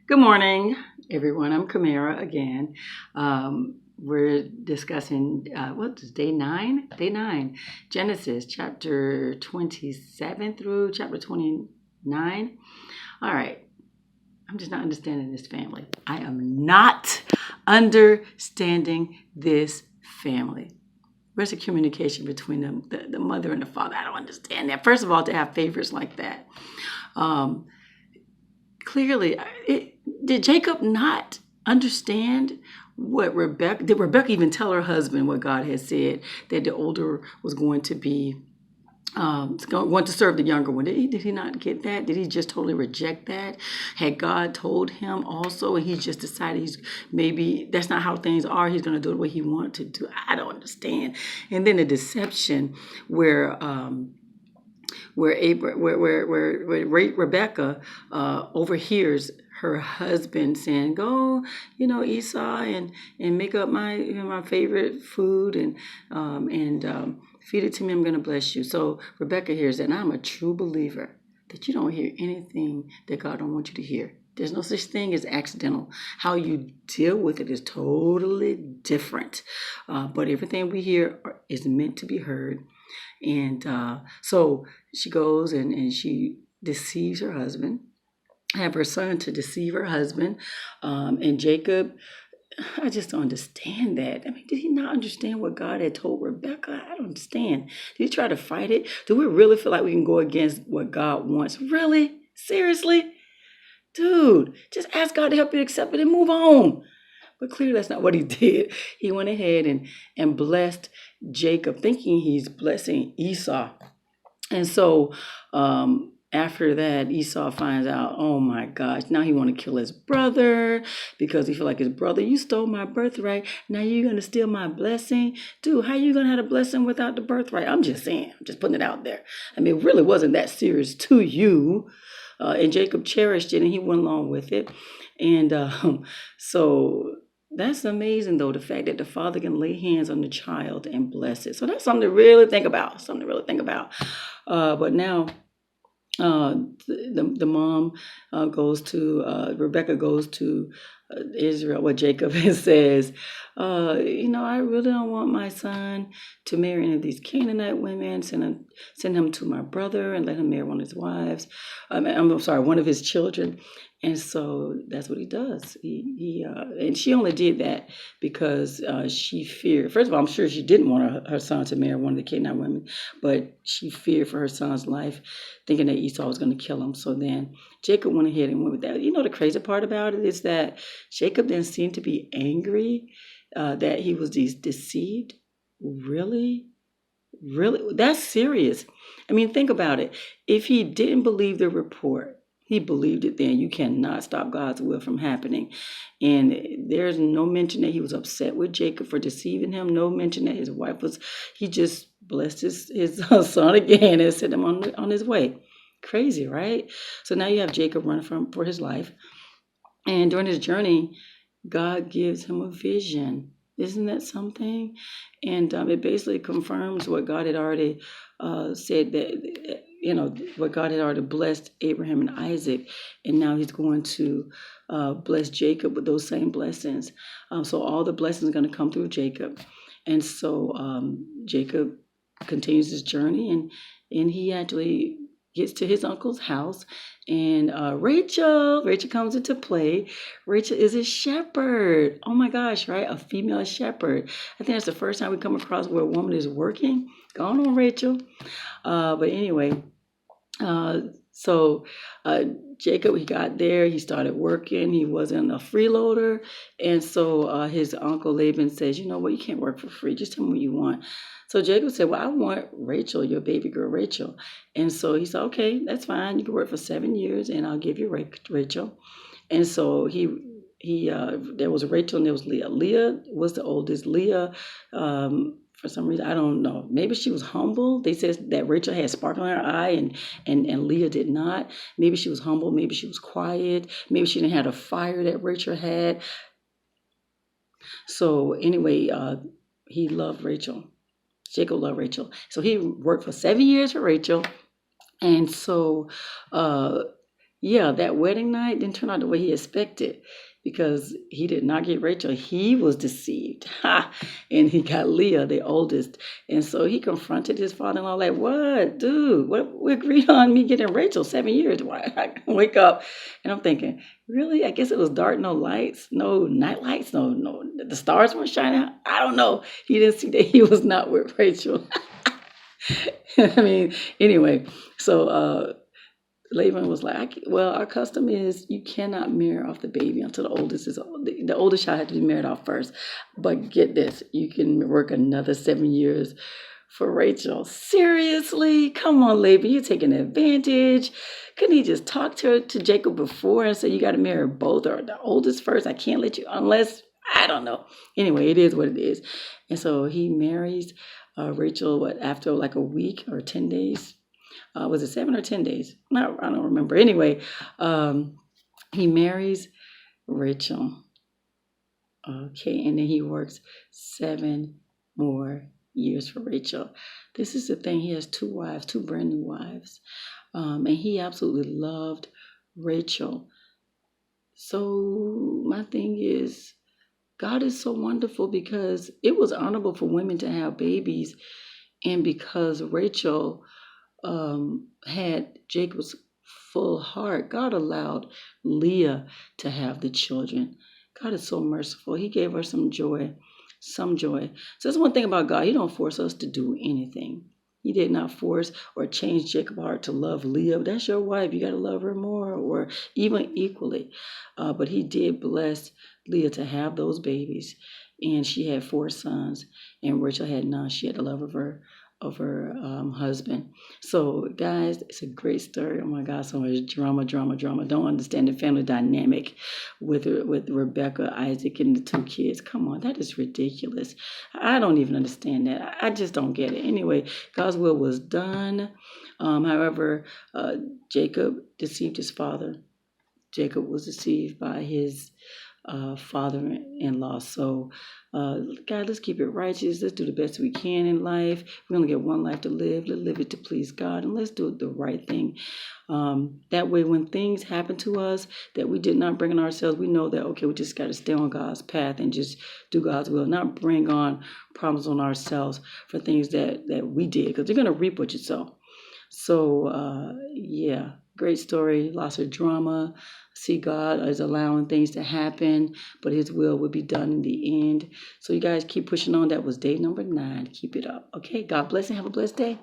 Good morning, everyone. I'm Kamera again. We're discussing what is day nine? Day nine, Genesis chapter 27 through chapter 29. All right, I'm just not understanding this family. I am not understanding this family. Where's the communication between them, the mother and the father? I don't understand that. First of all, to have favorites like that. Um, Clearly, did Jacob not understand what Rebecca did? Rebecca even tell her husband what God had said, that the older was going to be going to serve the younger one? Did he not get that? Did he just totally reject that? Had God told him also, and he just decided maybe that's not how things are? He's going to do it the way he wanted to do. I don't understand. And then the deception where Rebecca overhears her husband saying, "Go, Esau, and make up my favorite food and feed it to me. I'm going to bless you." So Rebecca hears that, and I'm a true believer that you don't hear anything that God don't want you to hear. There's no such thing as accidental. How you deal with it is totally different. But everything we hear is meant to be heard. And so she goes and she deceives her husband, have her son to deceive her husband. And Jacob, I just don't understand that. I mean, did he not understand what God had told Rebecca? I don't understand. Did he try to fight it? Do we really feel like we can go against what God wants? Really? Seriously? Dude, just ask God to help you accept it and move on. But clearly that's not what he did. He went ahead and blessed Jacob, thinking he's blessing Esau. And so after that, Esau finds out, oh my gosh, now he want to kill his brother because he feel like his brother, you stole my birthright. Now you're going to steal my blessing. Dude, how you going to have a blessing without the birthright? I'm just saying, I'm just putting it out there. I mean, it really wasn't that serious to you. And Jacob cherished it and he went along with it. And so that's amazing, though, the fact that the father can lay hands on the child and bless it. So that's something to really think about. But now the mom goes to Rebecca goes to Israel, what Jacob, and says, I really don't want my son to marry any of these Canaanite women. Send him to my brother and let him marry one of his wives. I'm sorry, one of his children. And so that's what he does. And she only did that because she feared. First of all, I'm sure she didn't want her son to marry one of the Canaanite women, but she feared for her son's life, thinking that Esau was going to kill him. So then Jacob went ahead and went with that. The crazy part about it is that Jacob didn't seem to be angry that he was deceived. Really? Really? That's serious. I mean, think about it. If he didn't believe the report, he believed it then. You cannot stop God's will from happening. And there's no mention that he was upset with Jacob for deceiving him. No mention that his wife he just blessed his son again and sent him on his way. Crazy, right? So now you have Jacob running for his life. And during his journey, God gives him a vision. Isn't that something? And it basically confirms what God had already said, that, what God had already blessed Abraham and Isaac. And now he's going to bless Jacob with those same blessings. So all the blessings are going to come through Jacob. And so Jacob continues his journey, and he actually gets to his uncle's house, and Rachel comes into play. Rachel is a shepherd. Oh my gosh, right? A female shepherd. I think that's the first time we come across where a woman is working. Go on, Rachel. But anyway, so Jacob, he got there, he started working, he wasn't a freeloader, and so his uncle Laban says, you know what, you can't work for free, just tell me what you want. So Jacob said, well, I want Rachel, your baby girl Rachel. And so he said, okay, that's fine, you can work for 7 years and I'll give you Rachel. And so there was Rachel and there was Leah. Leah was the oldest. Leah, for some reason, I don't know, maybe she was humble. They said that Rachel had sparkle in her eye and Leah did not. Maybe she was humble, maybe she was quiet, maybe she didn't have the fire that Rachel had. So anyway, he loved Rachel. Jacob loved Rachel. So he worked for 7 years for Rachel. And so yeah, that wedding night didn't turn out the way he expected because he did not get Rachel. He was deceived. Ha! And he got Leah, the oldest. And so he confronted his father-in-law like, what, dude, what, we agreed on me getting Rachel 7 years. Why I wake up and I'm thinking, really? I guess it was dark, no lights, no night lights, no, the stars weren't shining. I don't know. He didn't see that he was not with Rachel. I mean, anyway, so Laban was like, well, our custom is you cannot marry off the baby until the oldest is the oldest child had to be married off first. But get this, you can work another 7 years for Rachel. Seriously? Come on, Laban, you're taking advantage. Couldn't he just talk to Jacob before and say you got to marry both or the oldest first? I can't let you unless I don't know. Anyway, it is what it is. And so he marries Rachel after like a week or 10 days. Was it 7 or 10 days? No, I don't remember. Anyway, he marries Rachel. Okay, and then he works 7 more years for Rachel. This is the thing. He has 2 wives, 2 brand new wives. And he absolutely loved Rachel. So my thing is, God is so wonderful because it was honorable for women to have babies. And because Rachel had Jacob's full heart, God allowed Leah to have the children. God is so merciful. He gave her some joy. So that's one thing about God. He don't force us to do anything. He did not force or change Jacob's heart to love Leah. That's your wife. You got to love her more or even equally. But he did bless Leah to have those babies. And she had 4 sons. And Rachel had none. She had the love of her husband. So guys, it's a great story. Oh my God, so much drama. Don't understand the family dynamic with Rebecca, Isaac, and the 2 kids. Come on, that is ridiculous. I don't even understand that. I just don't get it. Anyway, God's will was done. However, Jacob deceived his father. Jacob was deceived by his father-in-law. So, God, let's keep it righteous. Let's do the best we can in life. We only get one life to live. Let's live it to please God, and let's do the right thing. That way, when things happen to us that we did not bring on ourselves, we know that, okay, we just got to stay on God's path and just do God's will, not bring on problems on ourselves for things that we did, because you're going to reap what you sow. So, yeah, great story, lots of drama. See, God is allowing things to happen, but his will be done in the end. So you guys keep pushing on. That was day number 9. Keep it up. Okay, God bless and have a blessed day.